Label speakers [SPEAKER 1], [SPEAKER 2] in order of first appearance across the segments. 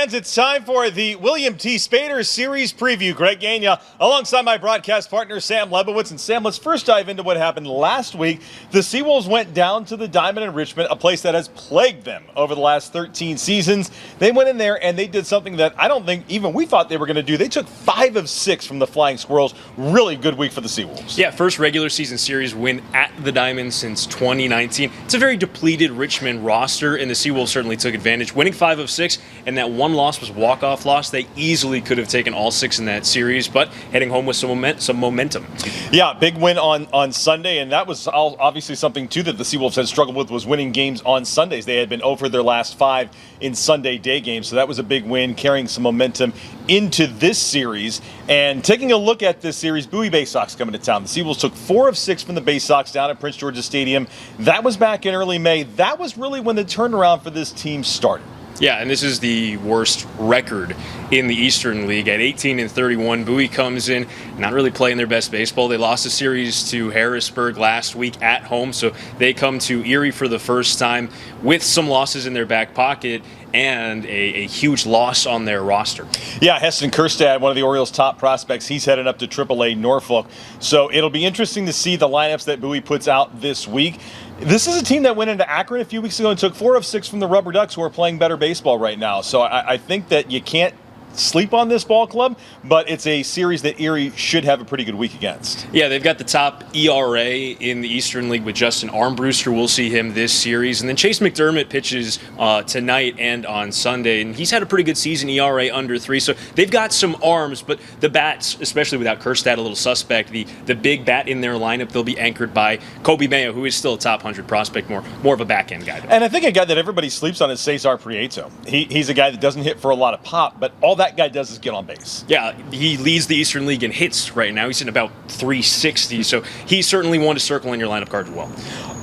[SPEAKER 1] fans, it's time for the William T. Spaeder Series Preview. Greg Gagne alongside my broadcast partner, Sam Lebowitz. And Sam, let's first dive into what happened last week. The SeaWolves went down to the Diamond in Richmond, a place that has plagued them over the last 13 seasons. They went in there and they did something that I don't think even we thought they were going to do. They took 5 of 6 from the Flying Squirrels. Really good week for the SeaWolves.
[SPEAKER 2] Yeah, first regular season series win at the Diamond since 2019. It's a very depleted Richmond roster, and the SeaWolves certainly took advantage, winning 5 of 6, and that one loss was walk-off loss. They easily could have taken all 6 in that series, but heading home with some momentum.
[SPEAKER 1] Yeah, big win on Sunday, and that was obviously something, too, that the SeaWolves had struggled with, was winning games on Sundays. They had been over their last 5 in Sunday day games, so that was a big win, carrying some momentum into this series. And taking a look at this series, Bowie Baysox coming to town. The SeaWolves took 4 of 6 from the Baysox down at Prince George's Stadium. That was back in early May. That was really when the turnaround for this team started.
[SPEAKER 2] Yeah, and this is the worst record in the Eastern League at 18-31. Bowie comes in not really playing their best baseball. They lost a series to Harrisburg last week at home, so they come to Erie for the first time with some losses in their back pocket and a huge loss on their roster.
[SPEAKER 1] Yeah, Heston Kjerstad, one of the Orioles' top prospects, he's headed up to AAA Norfolk. So it'll be interesting to see the lineups that Bowie puts out this week. This is a team that went into Akron a few weeks ago and took 4 of 6 from the Rubber Ducks, who are playing better baseball right now. So I think that you can't sleep on this ball club, but it's a series that Erie should have a pretty good week against.
[SPEAKER 2] Yeah, they've got the top ERA in the Eastern League with Justin Armbruster. We'll see him this series. And then Chase McDermott pitches tonight and on Sunday, and he's had a pretty good season, ERA under 3. So they've got some arms, but the bats, especially without Kjerstad, a little suspect. The big bat in their lineup, they'll be anchored by Kobe Mayo, who is still a top 100 prospect, more of a back-end guy.
[SPEAKER 1] And I think a guy that everybody sleeps on is Cesar Prieto. He's a guy that doesn't hit for a lot of pop, but all that guy does is get on base.
[SPEAKER 2] Yeah, he leads the Eastern League in hits right now. He's in about 360, so he's certainly one to circle in your lineup card as well.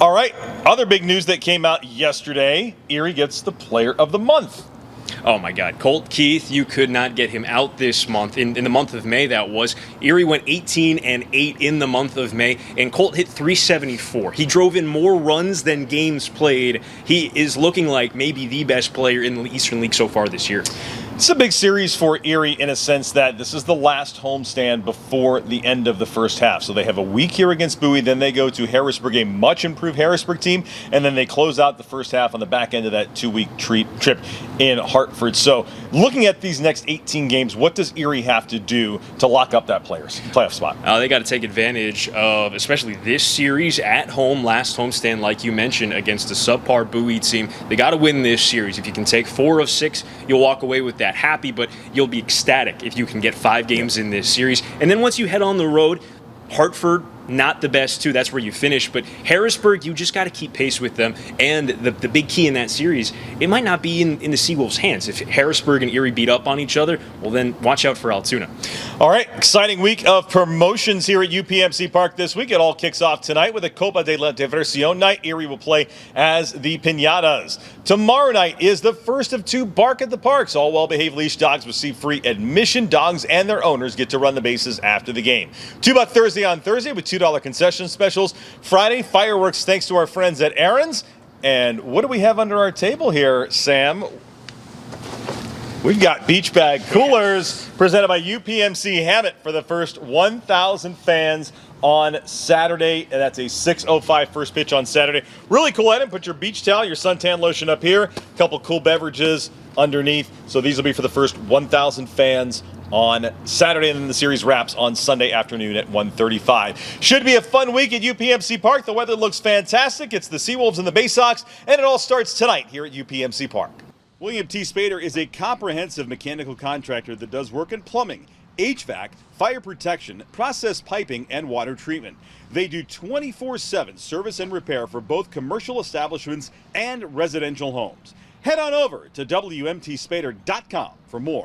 [SPEAKER 1] All right, other big news that came out yesterday, Erie gets the Player of the Month.
[SPEAKER 2] Oh my God, Colt Keith, you could not get him out this month. In the month of May, that was. Erie went 18-8 in the month of May, and Colt hit 374. He drove in more runs than games played. He is looking like maybe the best player in the Eastern League so far this year.
[SPEAKER 1] It's a big series for Erie in a sense that this is the last homestand before the end of the first half. So they have a week here against Bowie, then they go to Harrisburg, a much improved Harrisburg team, and then they close out the first half on the back end of that 2-week trip in Hartford. So looking at these next 18 games, what does Erie have to do to lock up that playoff spot?
[SPEAKER 2] They got to take advantage of, especially this series at home, last homestand, like you mentioned, against a subpar Bowie team. They got to win this series. If you can take 4 of 6, you'll walk away with that happy, but you'll be ecstatic if you can get 5 games in this series. And then once you head on the road, Hartford, not the best too. That's where you finish. But Harrisburg, you just got to keep pace with them. And the big key in that series, it might not be in the SeaWolves' hands. If Harrisburg and Erie beat up on each other, well, then watch out for Altoona.
[SPEAKER 1] All right, exciting week of promotions here at UPMC Park this week. It all kicks off tonight with a Copa de la Diversión night. Erie will play as the Piñatas. Tomorrow night is the first of 2 Bark at the Parks. All well-behaved leash dogs receive free admission. Dogs and their owners get to run the bases after the game. 2 Buck Thursday on Thursday with $2 concession specials. Friday, fireworks thanks to our friends at Aaron's. And what do we have under our table here, Sam? We've got beach bag coolers presented by UPMC Hammett for the first 1,000 fans on Saturday, and that's a 6:05 first pitch on Saturday. Really cool item. Put your beach towel, your suntan lotion up here, a couple cool beverages underneath. So these will be for the first 1,000 fans on Saturday, and then the series wraps on Sunday afternoon at 1:35. Should be a fun week at UPMC Park. The weather looks fantastic. It's the SeaWolves and the Baysox, and it all starts tonight here at UPMC Park. William T. Spaeder is a comprehensive mechanical contractor that does work in plumbing, HVAC, fire protection, process piping, and water treatment. They do 24/7 service and repair for both commercial establishments and residential homes. Head on over to WMTSpader.com for more.